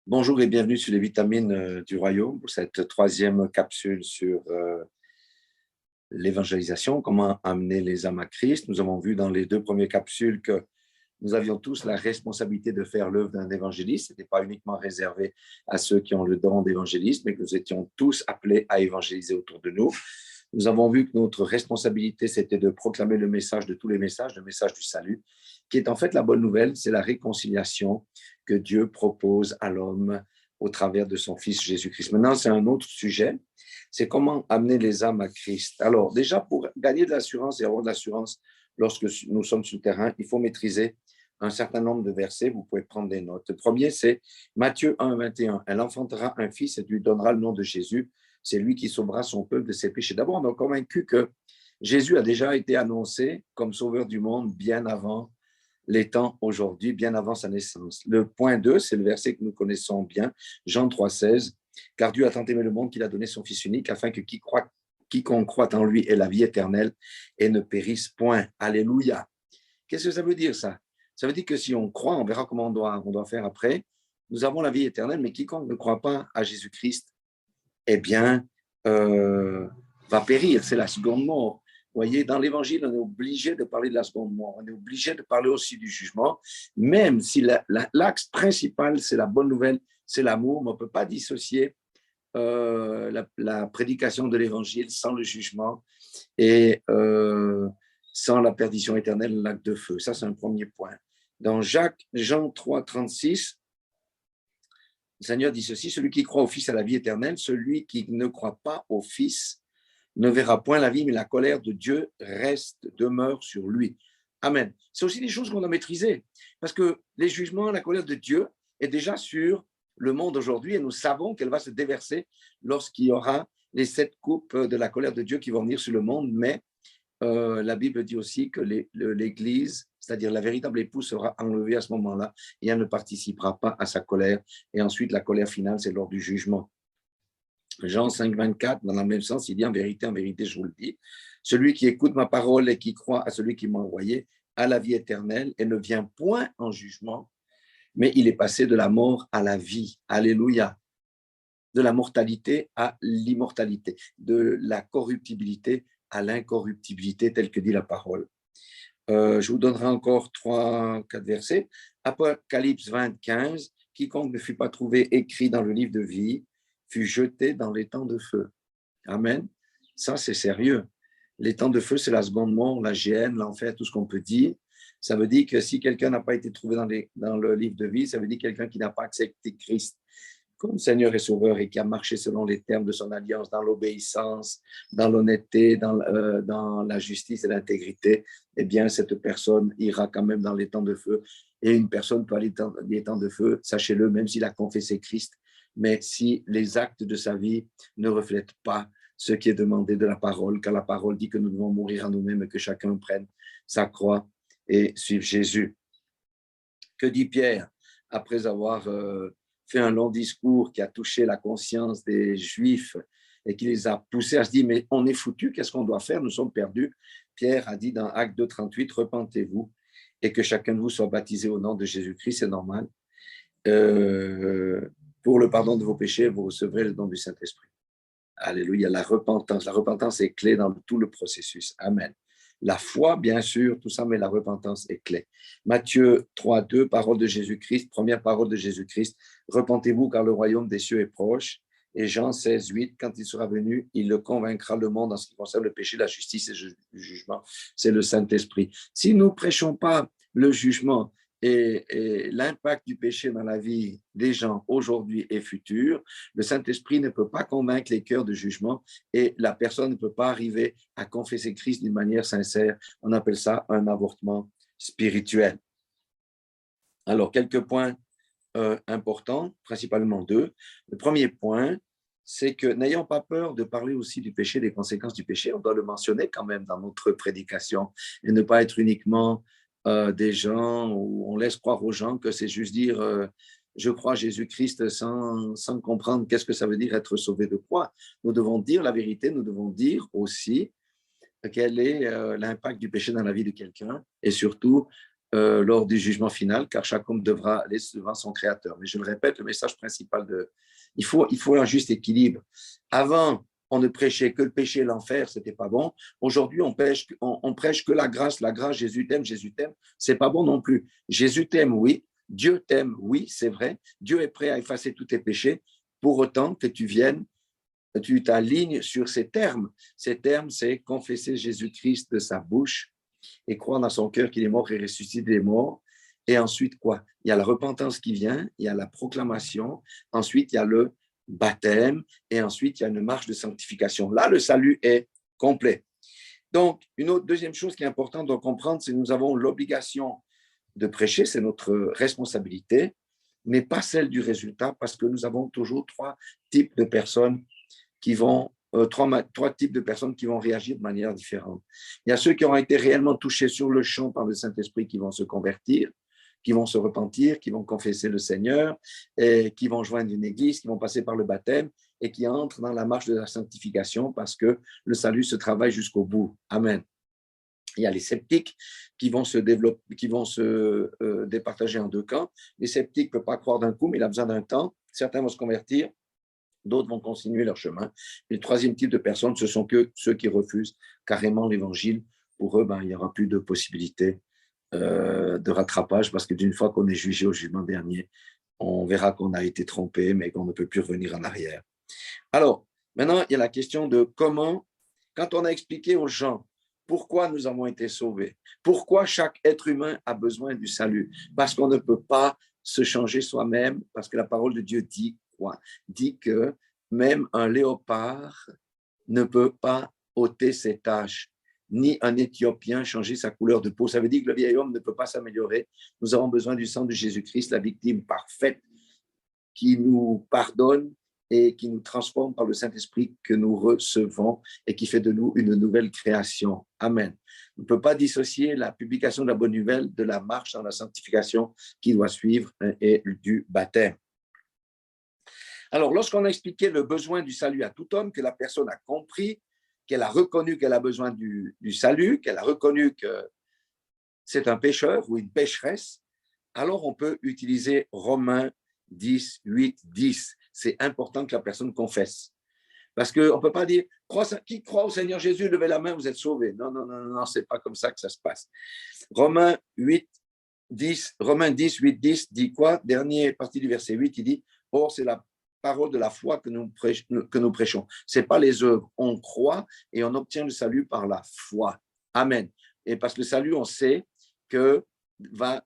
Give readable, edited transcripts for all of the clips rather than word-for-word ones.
Bonjour et bienvenue sur les vitamines du royaume pour cette troisième capsule sur l'évangélisation, comment amener les âmes à Christ. Nous avons vu dans les deux premières capsules que nous avions tous la responsabilité de faire l'œuvre d'un évangéliste. Ce n'était pas uniquement réservé à ceux qui ont le don d'évangéliste, mais que nous étions tous appelés à évangéliser autour de nous. Nous avons vu que notre responsabilité, c'était de proclamer le message de tous les messages, le message du salut, qui est en fait la bonne nouvelle, c'est la réconciliation que Dieu propose à l'homme au travers de son Fils Jésus-Christ. Maintenant, c'est un autre sujet, c'est comment amener les âmes à Christ. Alors, déjà, pour gagner de l'assurance et avoir de l'assurance lorsque nous sommes sur le terrain, il faut maîtriser un certain nombre de versets. Vous pouvez prendre des notes. Le premier, c'est Matthieu 1, 21. Elle enfantera un fils et lui donnera le nom de Jésus. C'est lui qui sauvera son peuple de ses péchés. D'abord, on est convaincu que Jésus a déjà été annoncé comme sauveur du monde bien avant les temps aujourd'hui, bien avant sa naissance. Le point 2, c'est le verset que nous connaissons bien, Jean 3, 16. Car Dieu a tant aimé le monde qu'il a donné son Fils unique afin que quiconque croit en lui ait la vie éternelle et ne périsse point. Alléluia. Qu'est-ce que ça veut dire, ça? Ça veut dire que si on croit, on verra comment on doit faire après. Nous avons la vie éternelle, mais quiconque ne croit pas à Jésus-Christ, eh bien, va périr. C'est la seconde mort. Vous voyez, dans l'Évangile, on est obligé de parler de la seconde mort. On est obligé de parler aussi du jugement, même si l'axe principal, c'est la bonne nouvelle, c'est l'amour, mais on ne peut pas dissocier la prédication de l'Évangile sans le jugement et sans la perdition éternelle, le lac de feu. Ça, c'est un premier point. Dans Jean 3, 36, le Seigneur dit ceci, celui qui croit au Fils a la vie éternelle, celui qui ne croit pas au Fils ne verra point la vie, mais la colère de Dieu demeure sur lui. Amen. C'est aussi des choses qu'on doit maîtriser, parce que les jugements, la colère de Dieu est déjà sur le monde aujourd'hui, et nous savons qu'elle va se déverser lorsqu'il y aura les 7 coupes de la colère de Dieu qui vont venir sur le monde, mais la Bible dit aussi que l'Église, c'est-à-dire la véritable épouse, sera enlevée à ce moment-là et elle ne participera pas à sa colère. Et ensuite, la colère finale, c'est lors du jugement. Jean 5, 24, dans le même sens, il dit en vérité, je vous le dis, celui qui écoute ma parole et qui croit à celui qui m'a envoyé a la vie éternelle et ne vient point en jugement, mais il est passé de la mort à la vie. Alléluia. De la mortalité à l'immortalité, de la corruptibilité à l'incorruptibilité, telle que dit la parole. Je vous donnerai encore 3-4 versets. Apocalypse 20, 15, quiconque ne fut pas trouvé écrit dans le livre de vie fut jeté dans les temps de feu. Amen. Ça, c'est sérieux. Les temps de feu, c'est la seconde mort, la géhenne, l'enfer, tout ce qu'on peut dire. Ça veut dire que si quelqu'un n'a pas été trouvé dans le livre de vie, ça veut dire quelqu'un qui n'a pas accepté Christ comme Seigneur et Sauveur et qui a marché selon les termes de son alliance, dans l'obéissance, dans l'honnêteté, dans la justice et l'intégrité, eh bien, cette personne ira quand même dans les temps de feu. Et une personne peut aller dans les temps de feu, sachez-le, même s'il a confessé Christ, mais si les actes de sa vie ne reflètent pas ce qui est demandé de la parole, car la parole dit que nous devons mourir à nous-mêmes et que chacun prenne sa croix et suive Jésus. Que dit Pierre après avoir fait un long discours qui a touché la conscience des Juifs et qui les a poussés à se dire, mais on est foutus, qu'est-ce qu'on doit faire? Nous sommes perdus. Pierre a dit dans Acte 2, 38, repentez-vous et que chacun de vous soit baptisé au nom de Jésus-Christ, c'est normal. Pour le pardon de vos péchés, vous recevrez le don du Saint-Esprit. Alléluia, la repentance est clé dans tout le processus. Amen. La foi, bien sûr, tout ça, mais la repentance est clé. Matthieu 3, 2, parole de Jésus-Christ, première parole de Jésus-Christ, repentez-vous car le royaume des cieux est proche. Et Jean 16, 8, quand il sera venu, il le convaincra le monde en ce qui concerne le péché, la justice et le jugement. C'est le Saint-Esprit. Si nous ne prêchons pas le jugement et l'impact du péché dans la vie des gens aujourd'hui et futur, le Saint-Esprit ne peut pas convaincre les cœurs de jugement et la personne ne peut pas arriver à confesser Christ d'une manière sincère. On appelle ça un avortement spirituel. Alors, quelques points importants, principalement 2. Le premier point, c'est que n'ayons pas peur de parler aussi du péché, des conséquences du péché. On doit le mentionner quand même dans notre prédication et ne pas être uniquement des gens où on laisse croire aux gens que c'est juste dire je crois à Jésus-Christ sans comprendre qu'est-ce que ça veut dire être sauvé de quoi. Nous devons dire la vérité, nous devons dire aussi quel est l'impact du péché dans la vie de quelqu'un et surtout lors du jugement final, car chaque homme devra aller devant son Créateur. Mais je le répète, le message principal il faut un juste équilibre. Avant, on ne prêchait que le péché et l'enfer, c'était pas bon. Aujourd'hui, on prêche que la grâce, Jésus t'aime, c'est pas bon non plus. Jésus t'aime, oui. Dieu t'aime, oui, c'est vrai. Dieu est prêt à effacer tous tes péchés, pour autant que tu t'alignes sur ces termes. Ces termes, c'est confesser Jésus-Christ de sa bouche et croire dans son cœur qu'il est mort et ressuscité des morts. Et ensuite, quoi? Il y a la repentance qui vient, il y a la proclamation, ensuite, il y a le baptême, et ensuite, il y a une marche de sanctification. Là, le salut est complet. Donc, deuxième chose qui est importante de comprendre, c'est que nous avons l'obligation de prêcher, c'est notre responsabilité, mais pas celle du résultat, parce que nous avons toujours trois types de personnes qui vont trois types de personnes qui vont réagir de manière différente. Il y a ceux qui ont été réellement touchés sur le champ par le Saint-Esprit qui vont se convertir, qui vont se repentir, qui vont confesser le Seigneur, et qui vont joindre une église, qui vont passer par le baptême et qui entrent dans la marche de la sanctification parce que le salut se travaille jusqu'au bout. Amen. Il y a les sceptiques qui vont se développer, qui vont se départager en deux camps. Les sceptiques ne peuvent pas croire d'un coup, mais il a besoin d'un temps. Certains vont se convertir, d'autres vont continuer leur chemin. Et le troisième type de personnes, ce sont que ceux qui refusent carrément l'évangile. Pour eux, il n'y aura plus de possibilité de rattrapage parce que d'une fois qu'on est jugé au jugement dernier, on verra qu'on a été trompé, mais qu'on ne peut plus revenir en arrière. Alors, maintenant, il y a la question de comment, quand on a expliqué aux gens pourquoi nous avons été sauvés, pourquoi chaque être humain a besoin du salut, parce qu'on ne peut pas se changer soi-même, parce que la parole de Dieu dit quoi? Dit que même un léopard ne peut pas ôter ses taches, ni un Éthiopien changer sa couleur de peau. Ça veut dire que le vieil homme ne peut pas s'améliorer. Nous avons besoin du sang de Jésus-Christ, la victime parfaite, qui nous pardonne et qui nous transforme par le Saint-Esprit que nous recevons et qui fait de nous une nouvelle création. Amen. On ne peut pas dissocier la publication de la bonne nouvelle de la marche dans la sanctification qui doit suivre et du baptême. Alors, lorsqu'on a expliqué le besoin du salut à tout homme, que la personne a compris, qu'elle a reconnu qu'elle a besoin du salut, qu'elle a reconnu que c'est un pécheur ou une pécheresse, alors on peut utiliser Romains 10, 8, 10. C'est important que la personne confesse. Parce qu'on ne peut pas dire, qui croit au Seigneur Jésus, levez la main, vous êtes sauvés. Non, non, non, non, ce n'est pas comme ça que ça se passe. Romains 8, 10, 8, 10 dit quoi? Dernière partie du verset 8, il dit, or c'est la parole de la foi que nous prêchons. Ce n'est pas les œuvres. On croit et on obtient le salut par la foi. Amen. Et parce que le salut, on sait que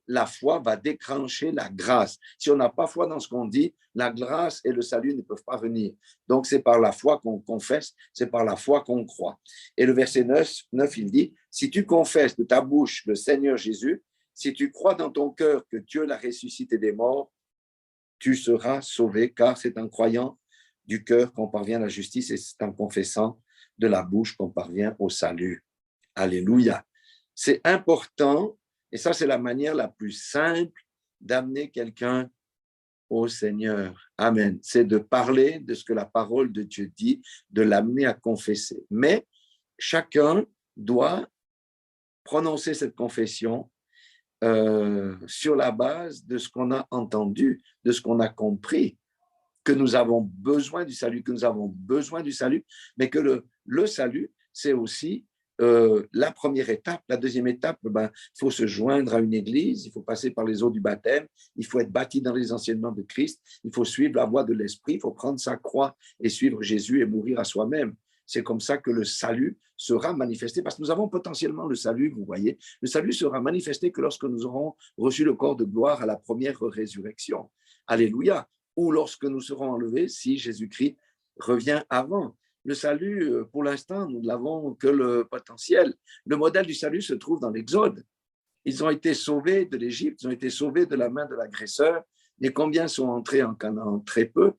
la foi va déclencher la grâce. Si on n'a pas foi dans ce qu'on dit, la grâce et le salut ne peuvent pas venir. Donc, c'est par la foi qu'on confesse, c'est par la foi qu'on croit. Et le verset 9, il dit, si tu confesses de ta bouche le Seigneur Jésus, si tu crois dans ton cœur que Dieu l'a ressuscité des morts, tu seras sauvé, car c'est en croyant du cœur qu'on parvient à la justice et c'est en confessant de la bouche qu'on parvient au salut. Alléluia. C'est important, et ça, c'est la manière la plus simple d'amener quelqu'un au Seigneur. Amen. C'est de parler de ce que la parole de Dieu dit, de l'amener à confesser. Mais chacun doit prononcer cette confession sur la base de ce qu'on a entendu, de ce qu'on a compris, que nous avons besoin du salut, mais que le salut, c'est aussi la première étape. La deuxième étape, il faut se joindre à une église, il faut passer par les eaux du baptême, il faut être bâti dans les enseignements de Christ, il faut suivre la voie de l'Esprit, il faut prendre sa croix et suivre Jésus et mourir à soi-même. C'est comme ça que le salut sera manifesté, parce que nous avons potentiellement le salut, vous voyez. Le salut sera manifesté que lorsque nous aurons reçu le corps de gloire à la première résurrection. Alléluia. Ou lorsque nous serons enlevés, si Jésus-Christ revient avant. Le salut, pour l'instant, nous n'avons que le potentiel. Le modèle du salut se trouve dans l'Exode. Ils ont été sauvés de l'Égypte, ils ont été sauvés de la main de l'agresseur. Mais combien sont entrés en Canaan? Très peu,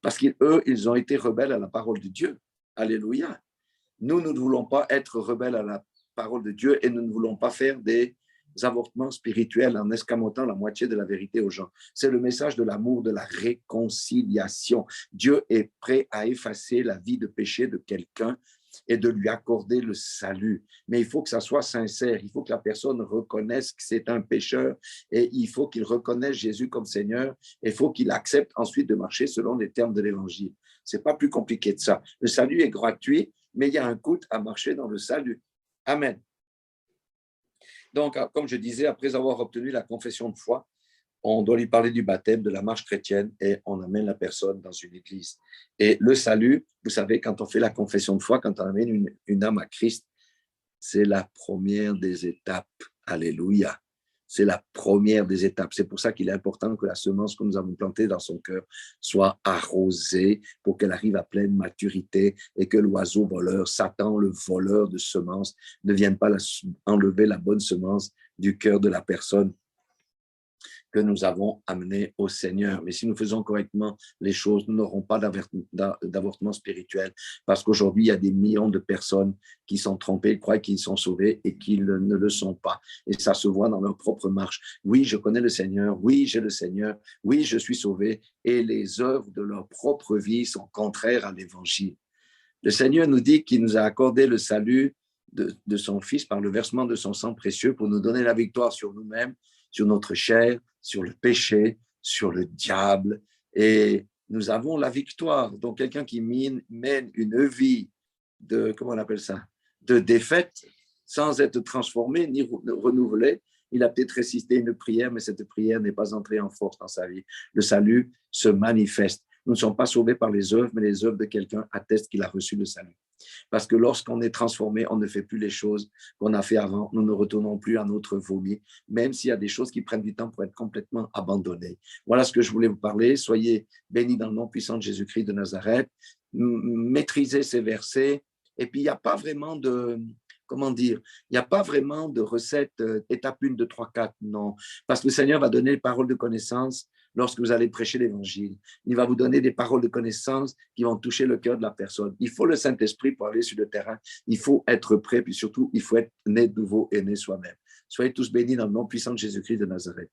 parce qu'eux, ils ont été rebelles à la parole de Dieu. Alléluia. Nous ne voulons pas être rebelles à la parole de Dieu et nous ne voulons pas faire des avortements spirituels en escamotant la moitié de la vérité aux gens. C'est le message de l'amour, de la réconciliation. Dieu est prêt à effacer la vie de péché de quelqu'un et de lui accorder le salut. Mais il faut que ça soit sincère, il faut que la personne reconnaisse que c'est un pécheur et il faut qu'il reconnaisse Jésus comme Seigneur et il faut qu'il accepte ensuite de marcher selon les termes de l'Évangile. Ce n'est pas plus compliqué de ça. Le salut est gratuit, mais il y a un coût à marcher dans le salut. Amen. Donc, comme je disais, après avoir obtenu la confession de foi, on doit lui parler du baptême, de la marche chrétienne et on amène la personne dans une église. Et le salut, vous savez, quand on fait la confession de foi, quand on amène une âme à Christ, c'est la première des étapes. Alléluia. C'est la première des étapes. C'est pour ça qu'il est important que la semence que nous avons plantée dans son cœur soit arrosée pour qu'elle arrive à pleine maturité et que l'oiseau voleur, Satan, le voleur de semences, ne vienne pas enlever la bonne semence du cœur de la personne que nous avons amené au Seigneur. Mais si nous faisons correctement les choses, nous n'aurons pas d'avortement spirituel parce qu'aujourd'hui, il y a des millions de personnes qui sont trompées, croient qu'ils sont sauvés et qu'ils ne le sont pas. Et ça se voit dans leur propre marche. Oui, je connais le Seigneur. Oui, j'ai le Seigneur. Oui, je suis sauvé. Et les œuvres de leur propre vie sont contraires à l'Évangile. Le Seigneur nous dit qu'il nous a accordé le salut de son Fils par le versement de son sang précieux pour nous donner la victoire sur nous-mêmes, sur notre chair, sur le péché, sur le diable. Et nous avons la victoire. Donc, quelqu'un qui mène une vie de, comment on appelle ça, de défaite, sans être transformé ni renouvelé, il a peut-être résisté à une prière, mais cette prière n'est pas entrée en force dans sa vie. Le salut se manifeste. Nous ne sommes pas sauvés par les œuvres, mais les œuvres de quelqu'un attestent qu'il a reçu le salut. Parce que lorsqu'on est transformé, on ne fait plus les choses qu'on a fait avant. Nous ne retournons plus à notre vomi, même s'il y a des choses qui prennent du temps pour être complètement abandonnées. Voilà ce que je voulais vous parler. Soyez bénis dans le nom puissant de Jésus-Christ de Nazareth. Maîtrisez ces versets. Et puis, il n'y a pas vraiment de... Comment dire, il n'y a pas vraiment de recette étape 1, 2, 3, 4, non. Parce que le Seigneur va donner les paroles de connaissance lorsque vous allez prêcher l'Évangile. Il va vous donner des paroles de connaissance qui vont toucher le cœur de la personne. Il faut le Saint-Esprit pour aller sur le terrain. Il faut être prêt, puis surtout, il faut être né de nouveau et né soi-même. Soyez tous bénis dans le nom puissant de Jésus-Christ de Nazareth.